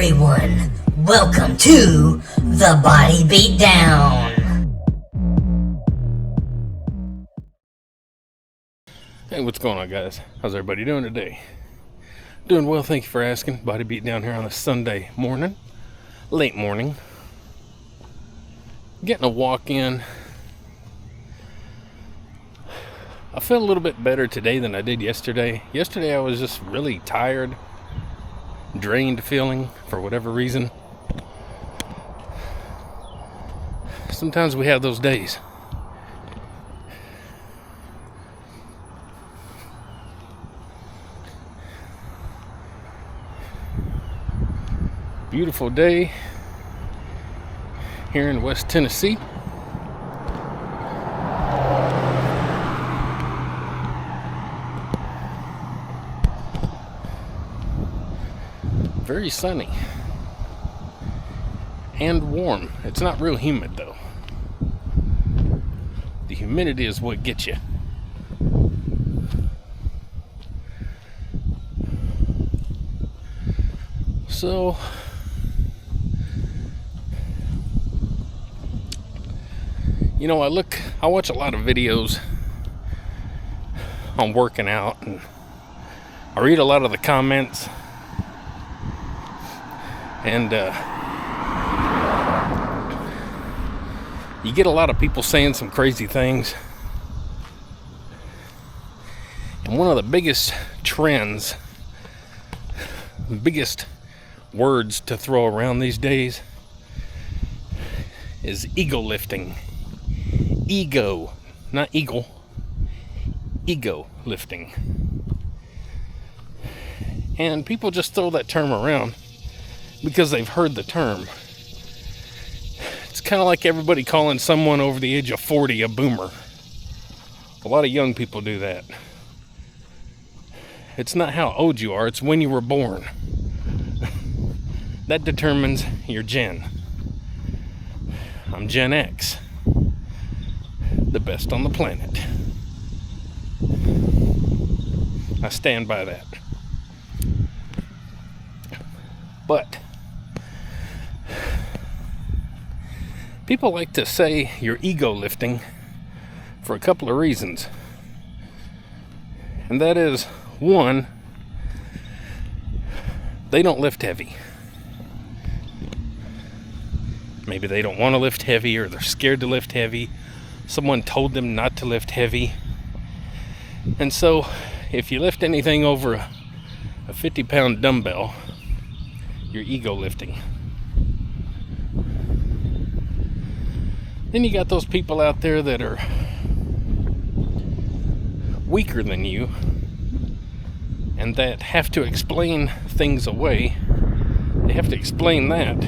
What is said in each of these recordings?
everyone, welcome to the Body Beatdown. Hey, what's going on, guys? How's everybody doing today? Doing well, thank you for asking. Body Beatdown here on a Sunday morning, late morning. Getting a walk in. I feel a little bit better today than I did yesterday. Yesterday I was just really tired, drained feeling for whatever reason. Sometimes we have those days. Beautiful day here in West Tennessee. Very sunny and warm. It's not real humid though. The humidity is what gets you. So I watch a lot of videos on working out, and I read a lot of the comments, and you get a lot of people saying some crazy things. And one of the biggest trends, biggest words to throw around these days is ego lifting. Ego, not eagle. Ego lifting. And people just throw that term around because they've heard the term. It's kind of like everybody calling someone over the age of 40 a boomer. A lot of young people do that. It's not how old you are, it's when you were born. That determines your gen. I'm Gen X. The best on the planet. I stand by that. But people like to say you're ego lifting for a couple of reasons. And that is, one, they don't lift heavy. Maybe they don't want to lift heavy, or they're scared to lift heavy. Someone told them not to lift heavy. And so if you lift anything over a 50-pound dumbbell, you're ego lifting. Then you got those people out there that are weaker than you and that have to explain things away. They have to explain that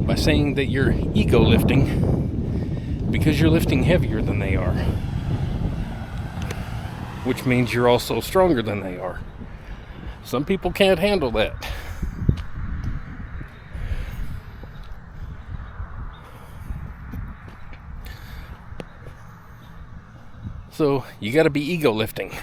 by saying that you're ego lifting because you're lifting heavier than they are, which means you're also stronger than they are. Some people can't handle that. So you got to be ego lifting.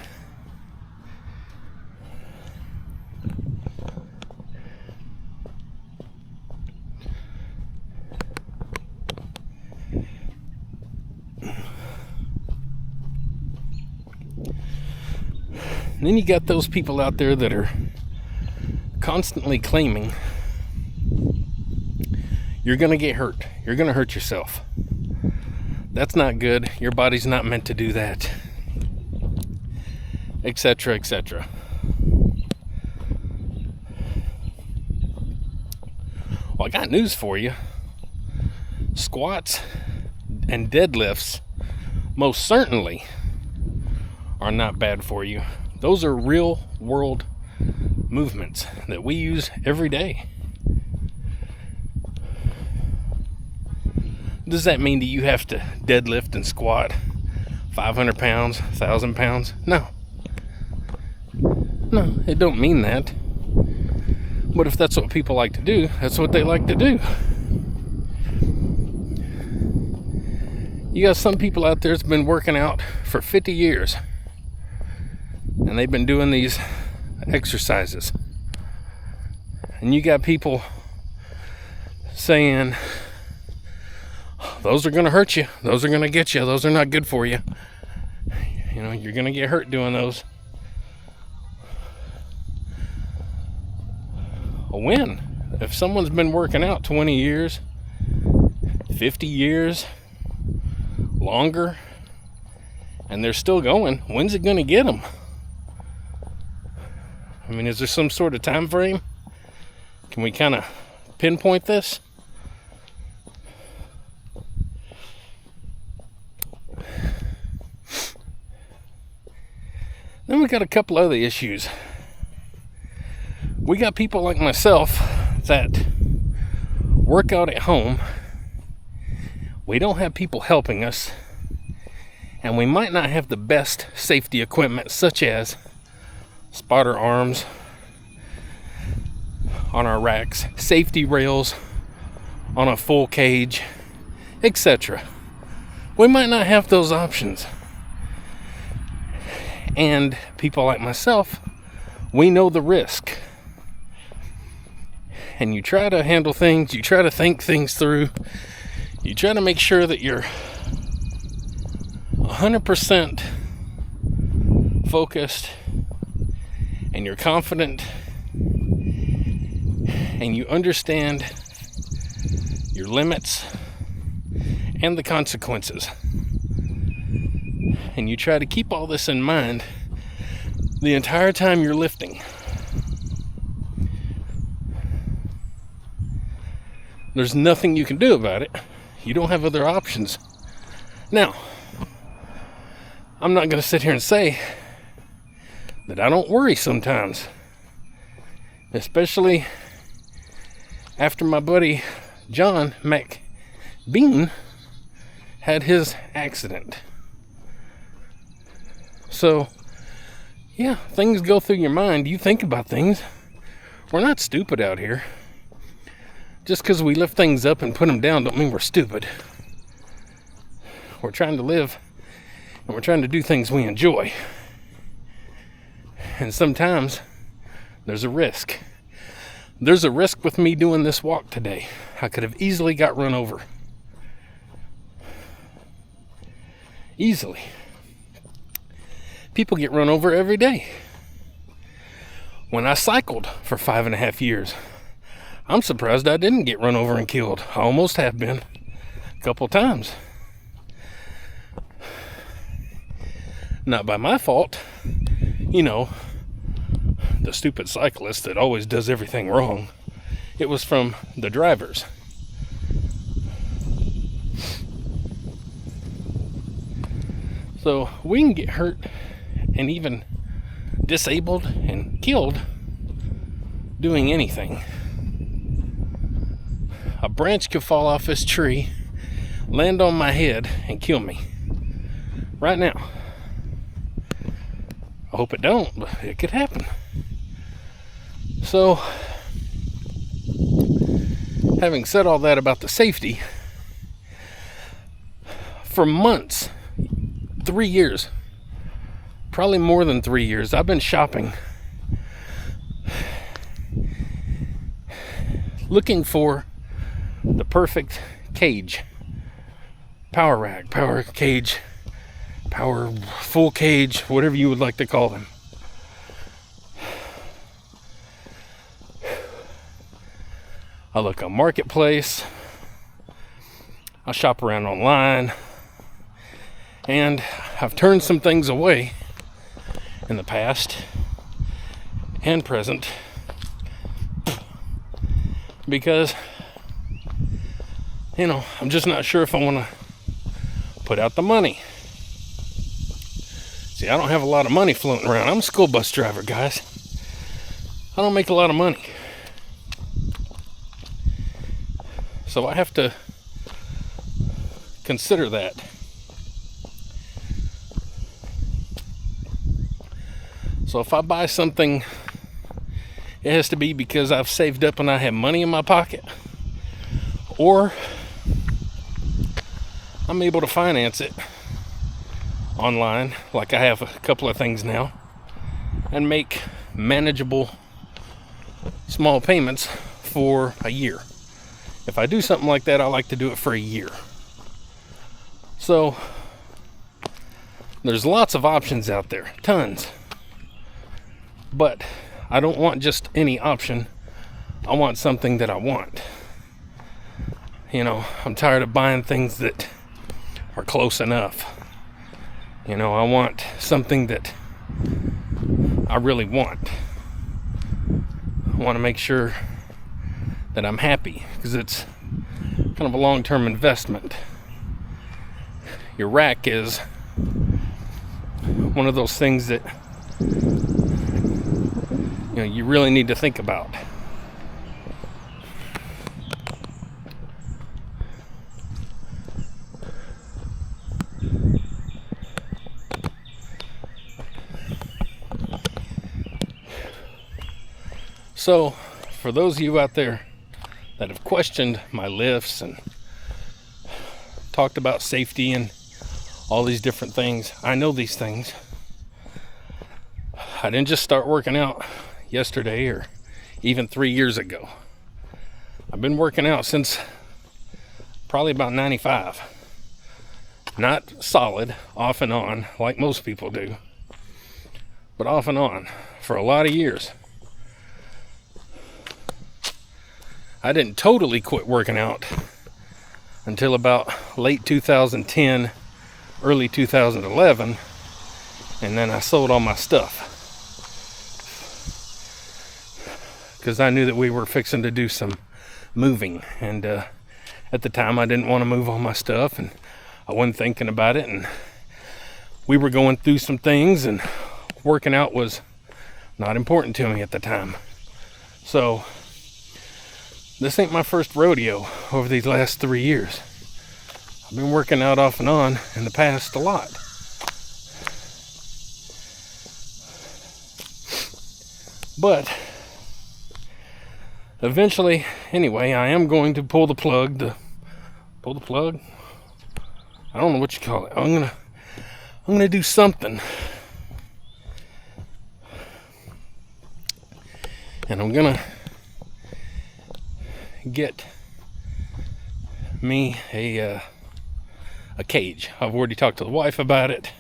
And then you got those people out there that are constantly claiming you're going to get hurt. You're going to hurt yourself. That's not good. Your body's not meant to do that. Etc., etc. Well, I got news for you. Squats and deadlifts most certainly are not bad for you. Those are real world movements that we use every day. Does that mean that you have to deadlift and squat 500 pounds, 1,000 pounds? No, it don't mean that. But if that's what people like to do, that's what they like to do. You got some people out there that's been working out for 50 years. And they've been doing these exercises. And you got people saying, those are going to hurt you, those are going to get you, those are not good for you. You know, you're going to get hurt doing those. A win. If someone's been working out 20 years, 50 years, longer, and they're still going, when's it going to get them? I mean, is there some sort of time frame? Can we kind of pinpoint this? Then we got a couple other issues. We got people like myself that work out at home. We don't have people helping us, and we might not have the best safety equipment, such as spotter arms on our racks, safety rails on a full cage, etc. We might not have those options. And people like myself, we know the risk. And you try to handle things, you try to think things through, you try to make sure that you're 100% focused and you're confident and you understand your limits and the consequences. And you try to keep all this in mind the entire time you're lifting. There's nothing you can do about it. You don't have other options. Now, I'm not going to sit here and say that I don't worry sometimes. Especially after my buddy John McBean had his accident. So, yeah, things go through your mind. You think about things. We're not stupid out here. Just because we lift things up and put them down don't mean we're stupid. We're trying to live and we're trying to do things we enjoy. And sometimes there's a risk. There's a risk with me doing this walk today. I could have easily got run over. Easily. People get run over every day. When I cycled for 5.5 years, I'm surprised I didn't get run over and killed. I almost have been a couple times. Not by my fault. You know, the stupid cyclist that always does everything wrong. It was from the drivers. So we can get hurt and even disabled and killed doing anything. A branch could fall off this tree, land on my head, and kill me. Right now. I hope it don't, but it could happen. So, having said all that about the safety, for months, 3 years, probably more than 3 years, I've been shopping, looking for the perfect cage, power rack, power cage, power full cage, whatever you would like to call them. I look on Marketplace, I shop around online, and I've turned some things away in the past and present because, you know, I'm just not sure if I want to put out the money. See, I don't have a lot of money floating around. I'm a school bus driver, guys. I don't make a lot of money. So I have to consider that. So if I buy something, it has to be because I've saved up and I have money in my pocket. Or I'm able to finance it online, like I have a couple of things now, and make manageable small payments for a year. If I do something like that, I like to do it for a year. So there's lots of options out there, tons. But I don't want just any option. I want something that I want. I'm tired of buying things that are close enough. I want something that I really want. I want to make sure that I'm happy, because it's kind of a long-term investment. Your rack is one of those things that you really need to think about. So, for those of you out there that have questioned my lifts and talked about safety and all these different things, I know these things. I didn't just start working out yesterday or even 3 years ago. I've been working out since probably about 95. Not solid, off and on, like most people do, but off and on for a lot of years. I didn't totally quit working out until about late 2010, early 2011, and then I sold all my stuff because I knew that we were fixing to do some moving, and at the time I didn't want to move all my stuff, and I wasn't thinking about it, and we were going through some things, and working out was not important to me at the time. So this ain't my first rodeo over these last 3 years. I've been working out off and on in the past a lot. But eventually, anyway, I am going to pull the plug. I don't know what you call it. I'm gonna do something. And I'm gonna get me a cage. I've already talked to the wife about it,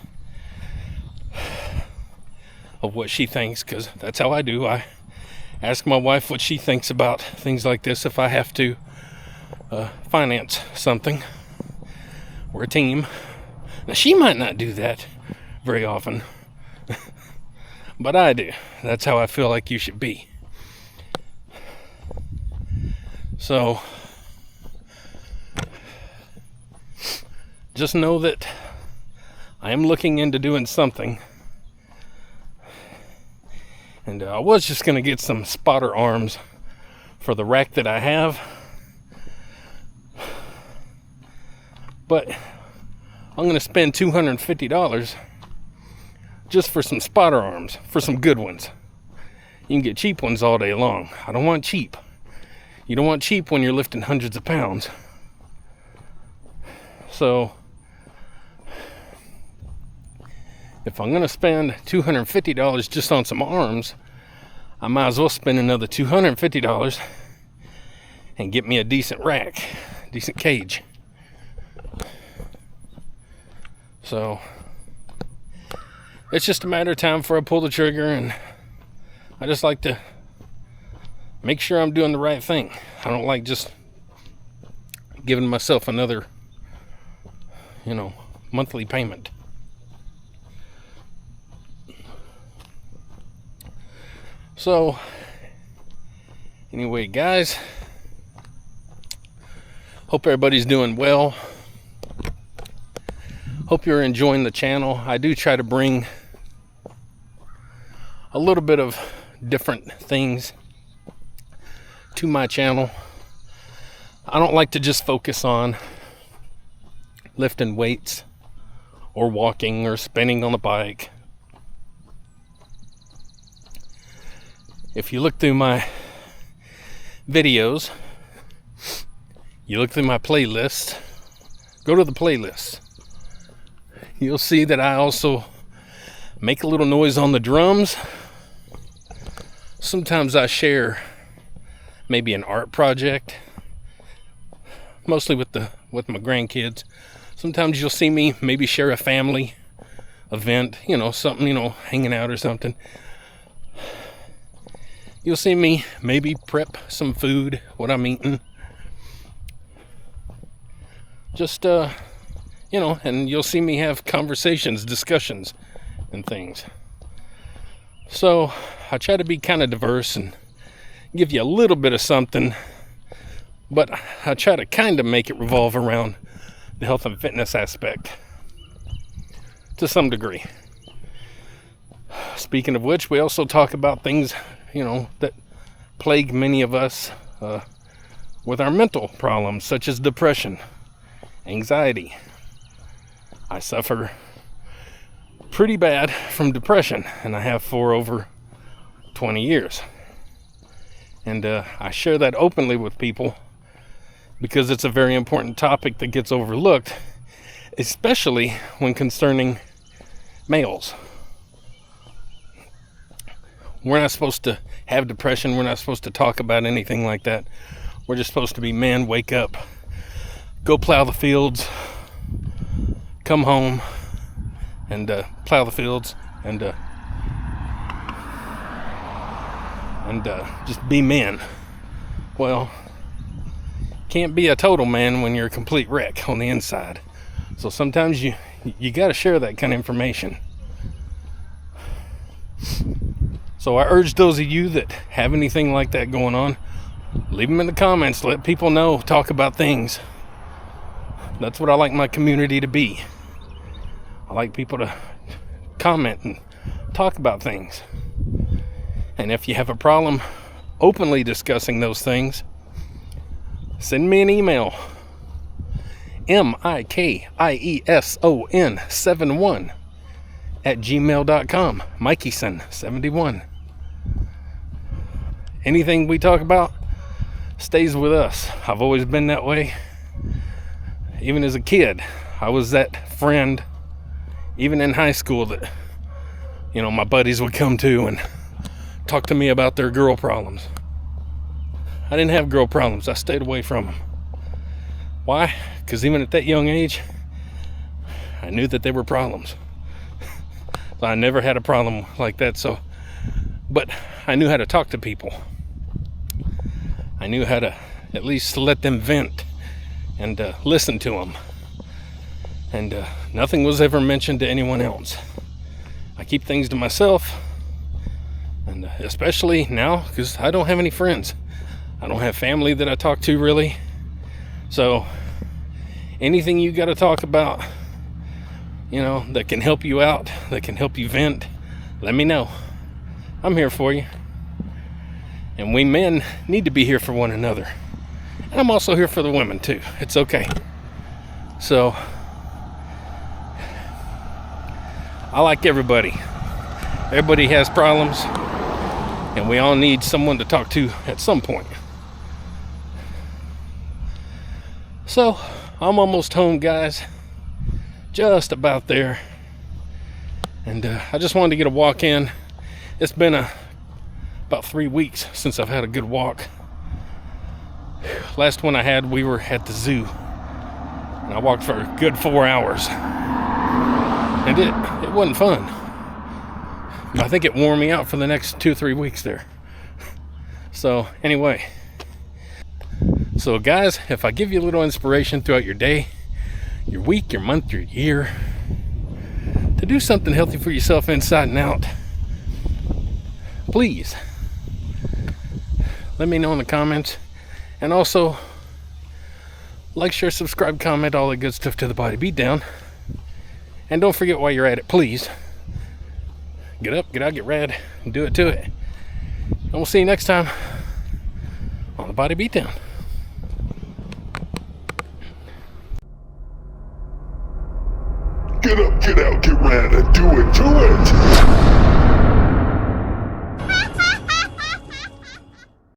of what she thinks, because that's how I do. I ask my wife what she thinks about things like this. If I have to finance something, we're a team. Now, she might not do that very often, but I do. That's how I feel like you should be. So just know that I am looking into doing something. And I was just going to get some spotter arms for the rack that I have. But I'm going to spend $250 just for some spotter arms, for some good ones. You can get cheap ones all day long. I don't want cheap. You don't want cheap when you're lifting hundreds of pounds. So if I'm going to spend $250 just on some arms, I might as well spend another $250 and get me a decent rack, decent cage. So it's just a matter of time before I pull the trigger, and I just like to make sure I'm doing the right thing. I don't like just giving myself another, monthly payment. So, anyway, guys, hope everybody's doing well. Hope you're enjoying the channel. I do try to bring a little bit of different things to my channel. I don't like to just focus on lifting weights or walking or spinning on the bike. If you look through my videos, you look through my playlist, go to the playlist. You'll see that I also make a little noise on the drums. Sometimes I share maybe an art project, mostly with my grandkids. Sometimes you'll see me maybe share a family event, something, hanging out or something. You'll see me maybe prep some food, what I'm eating. Just, and you'll see me have conversations, discussions, and things. So I try to be kind of diverse and give you a little bit of something, but I try to kind of make it revolve around the health and fitness aspect to some degree. Speaking of which, we also talk about things, that plague many of us with our mental problems, such as depression, anxiety. I suffer pretty bad from depression, and I have for over 20 years. And I share that openly with people because it's a very important topic that gets overlooked, especially when concerning males. We're not supposed to have depression. We're not supposed to talk about anything like that. We're just supposed to be men, wake up, go plow the fields, come home, and plow the fields, and just be men. Well, can't be a total man when you're a complete wreck on the inside. So sometimes you got to share that kind of information. So I urge those of you that have anything like that going on, leave them in the comments. Let people know. Talk about things. That's what I like my community to be. I like people to comment and talk about things. And if you have a problem openly discussing those things, send me an email. mikieson71@gmail.com. Mikieson71. Anything we talk about stays with us. I've always been that way. Even as a kid, I was that friend, even in high school, that, my buddies would come to and talk to me about their girl problems. I didn't have girl problems. I stayed away from them. Why? Because even at that young age, I knew that they were problems. So I never had a problem like that. But I knew how to talk to people. I knew how to at least let them vent and listen to them. And nothing was ever mentioned to anyone else. I keep things to myself, and especially now, because I don't have any friends. I don't have family that I talk to, really. So anything you got to talk about, that can help you out, that can help you vent, let me know. I'm here for you. And we men need to be here for one another. And I'm also here for the women too. It's okay. So I like everybody. Everybody has problems, and we all need someone to talk to at some point. So I'm almost home, guys. Just about there. And I just wanted to get a walk in. It's been about 3 weeks since I've had a good walk. Last one I had, we were at the zoo, and I walked for a good 4 hours. And it wasn't fun. I think it wore me out for the next 2-3 weeks there. So anyway, guys, if I give you a little inspiration throughout your day, your week, your month, your year, to do something healthy for yourself inside and out, please let me know in the comments. And also, like, share, subscribe, comment, all that good stuff to the Body Beatdown. And don't forget, while you're at it, please get up, get out, get rad, and do it to it. And we'll see you next time on the Body Beatdown. Get up, get out, get rad, and do it to it!